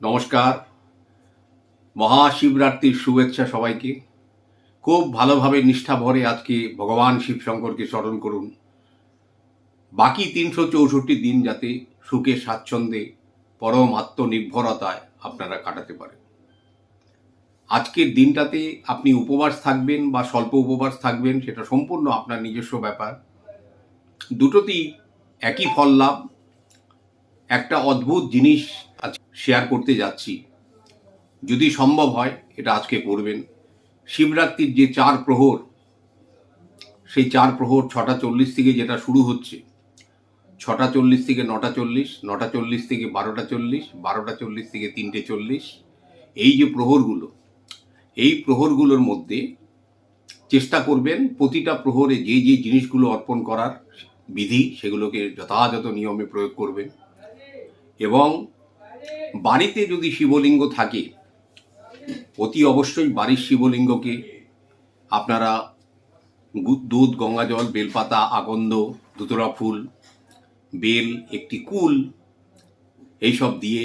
নমস্কার। মহাশিবরাত্রির শুভেচ্ছা সবাইকে। খুব ভালোভাবে নিষ্ঠা ভরে আজকে ভগবান শিব শঙ্করকে স্মরণ করুন। বাকি ৩৬৪ দিন যাতে সুখে স্বাচ্ছন্দ্যে পরম আত্মনির্ভরতায় আপনারা কাটাতে পারেন। আজকের দিনটাতে আপনি উপবাস থাকবেন বা স্বল্প উপবাস থাকবেন সেটা সম্পূর্ণ আপনার নিজস্ব ব্যাপার। দুটোতেই একই ফল লাভ। একটা অদ্ভুত জিনিস আজ শেয়ার করতে যাচ্ছি, যদি সম্ভব হয় এটা আজকে করবেন। শিবরাত্রির যে ৪ প্রহর, সেই ৪ প্রহর ৬টা ৪০ থেকে যেটা শুরু হচ্ছে, ৬টা ৪০ থেকে ৯টা ৪০, ৯টা ৪০ থেকে ১২টা ৪০, ১২টা ৪০ থেকে ৩টে ৪০, এই যে প্রহরগুলো, এই প্রহরগুলোর মধ্যে চেষ্টা করবেন প্রতিটা প্রহরে যে যে জিনিসগুলো অর্পণ করার বিধি সেগুলোকে যথাযথ নিয়মে প্রয়োগ করবেন। এবং বাড়িতে যদি শিবলিঙ্গ থাকে, অতি অবশ্যই বাড়ির শিবলিঙ্গকে আপনারা দুধ, গঙ্গাজল, বেলপাতা, আকন্দ, ধুতরা ফুল, বেল, একটি কুল, এইসব দিয়ে,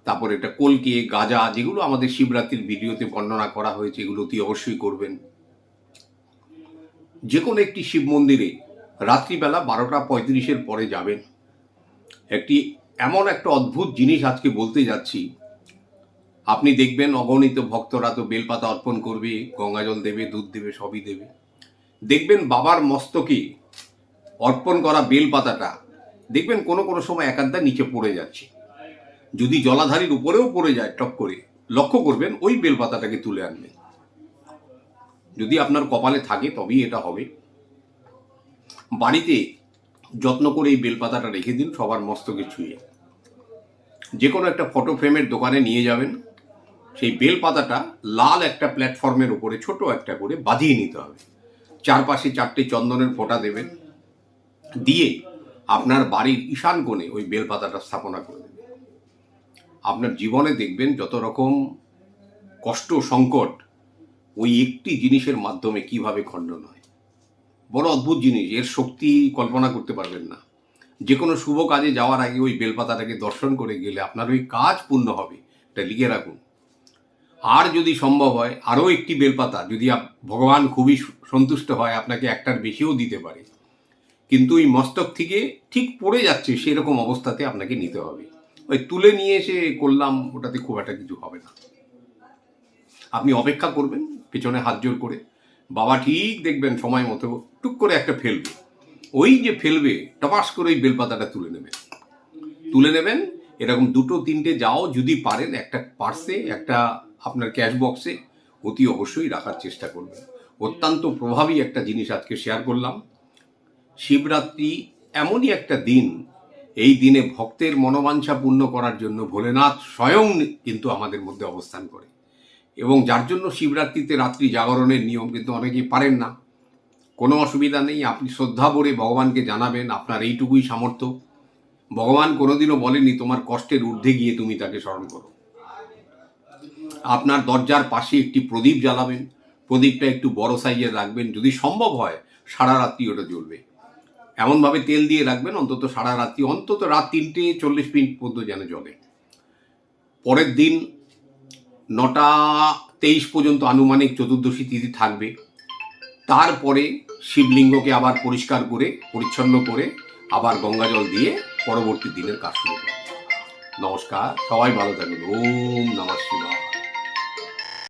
তারপর একটা কলকে, গাজা, যেগুলো আমাদের শিবরাত্রির ভিডিওতে বর্ণনা করা হয়েছে, এগুলো অতি অবশ্যই করবেন। যে কোনো একটি শিব মন্দিরে রাত্রিবেলা 12টা 35-এর পরে যাবেন। এমন একটা অদ্ভুত জিনিস আজকে বলতে যাচ্ছি, আপনি দেখবেন অগণিত ভক্তরা তো বেলপাতা অর্পণ করবে, গঙ্গাজল দেবে, দুধ দেবে, সবই দেবে। দেখবেন বাবার মস্তকে অর্পণ করা বেলপাতাটা দেখবেন কোনো কোনো সময় একাধটা নিচে পড়ে যাচ্ছে। যদি জলাধারীর উপরেও পড়ে যায় টপ করে, লক্ষ্য করবেন ওই বেলপাতাটাকে তুলে আনবেন। যদি আপনার কপালে থাকে তবেই এটা হবে। বাড়িতে যত্ন করে এই বেলপাতাটা রেখে দিন সবার মস্তকে ছুঁয়ে। যে কোনো একটা ফটো ফ্রেমের দোকানে নিয়ে যাবেন, সেই বেলপাতাটা লাল একটা প্ল্যাটফর্মের উপরে ছোট একটা করে বাঁধিয়ে নিতে হবে। চারপাশে 4টে চন্দনের ফোঁটা দেবেন, দিয়ে আপনার বাড়ির ঈশান কোণে ওই বেলপাতাটা স্থাপনা করে দেবেন। আপনার জীবনে দেখবেন যত রকম কষ্ট, সংকট ওই একটি জিনিসের মাধ্যমে কিভাবে খণ্ডন হয়। বড় অদ্ভুত জিনিস, এর শক্তি কল্পনা করতে পারবেন না। যে কোনো শুভ কাজে যাওয়ার আগে ওই বেলপাতাটাকে দর্শন করে গেলে আপনার ওই কাজ পূর্ণ হবে, এটা লিখে রাখুন। আর যদি সম্ভব হয় আরও একটি বেলপাতা, যদি ভগবান খুবই সন্তুষ্ট হয় আপনাকে একটার বেশিও দিতে পারে, কিন্তু ওই মস্তক থেকে ঠিক পড়ে যাচ্ছে সেরকম অবস্থাতে আপনাকে নিতে হবে। ওই তুলে নিয়ে এসে করলাম ওটাতে খুব একটা কিছু হবে না। আপনি অপেক্ষা করবেন পেছনে হাত জোর করে, বাবা ঠিক দেখবেন সময় মতো টুক করে একটা ফেলবে। ওই যে ফেলবে টপাস করে ওই বেলপাতাটা তুলে নেবেন। এরকম 2-3টে যাও যদি পারেন, একটা পার্সে, একটা আপনার ক্যাশ বক্সে অতি অবশ্যই রাখার চেষ্টা করবেন। অত্যন্ত প্রভাবী একটা জিনিস আজকে শেয়ার করলাম। শিবরাত্রি এমনই একটা দিন, এই দিনে ভক্তের মনোবাঞ্ছা পূর্ণ করার জন্য ভোলেনাথ স্বয়ং কিন্তু আমাদের মধ্যে অবস্থান করে। এবং যার জন্য শিবরাত্রিতে রাত্রি জাগরণের নিয়ম, কিন্তু অনেকেই পারেন না। কোনো অসুবিধা নেই, আপনি শ্রদ্ধা ভরে ভগবানকে জানাবেন আপনার এইটুকুই সামর্থ্য। ভগবান কোনোদিনও বলেনি তোমার কষ্টের ঊর্ধ্বে গিয়ে তুমি তাকে স্মরণ করো। আপনার দরজার পাশে একটি প্রদীপ জ্বালাবেন, প্রদীপটা একটু বড় সাইজের রাখবেন, যদি সম্ভব হয় সারা রাত্রি ওটা জ্বলবে। এমনভাবে তেল দিয়ে রাখবেন অন্তত সারা রাত্রি, অন্তত রাত 3টে 40 মিনিট পর্যন্ত যেন জ্বলে। পরের দিন 9টা 23 পর্যন্ত আনুমানিক চতুর্দশী তিথি থাকবে। তারপরে শিবলিঙ্গকে আবার পরিষ্কার করে পরিচ্ছন্ন করে আবার গঙ্গাজল দিয়ে পরবর্তী দিনের কাজ শুরু করবে। নমস্কার, সবাই ভালো থাকবেন। ওম নমঃ শিবায়।